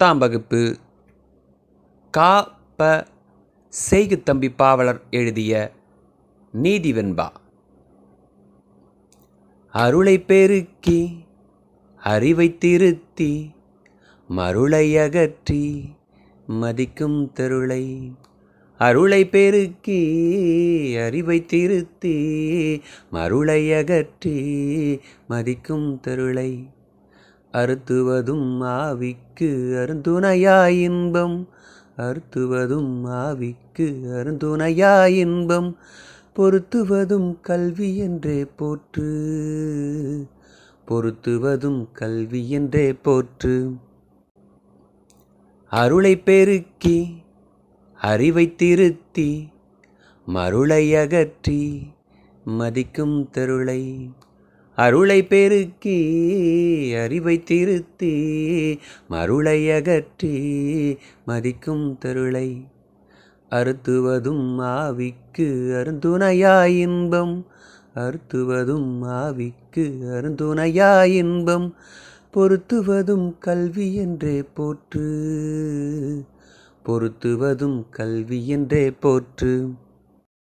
10ஆம் வகுப்பு கா. ப. செய்குத்தம்பி பாவலர் எழுதிய நீதி வெண்பா. அருளை பெருக்கி அறிவை திருத்தி மருளை அகற்றி மதிக்கும் தெருளை. அருளை பெருக்கி அறிவை திருத்தி மருளை அகற்றி மதிக்கும் தெருளை. அறுத்துவதும் ஆவிக்கு அருந்துணையாய் இன்பம். அறுத்துவதும் ஆவிக்கு அருந்துணையாய் இன்பம். பொருத்துவதும் கல்வி என்றே போற்று. பொருத்துவதும் கல்வி என்றே போற்று. அருளை பெருக்கி அறிவை திருத்தி மருளை அகற்றி மதிக்கும் தெருளை. அருளை பெருக்கி அறிவை திருத்தி மருளை அகற்றி மதிக்கும் தெருளை. அறுத்துவதும் ஆவிக்கு அருந்துணையாய் இன்பம். அறுத்துவதும் ஆவிக்கு அருந்துணையாய் இன்பம். பொருத்துவதும் கல்வி என்றே போற்று. பொருத்துவதும் கல்வி என்றே போற்று.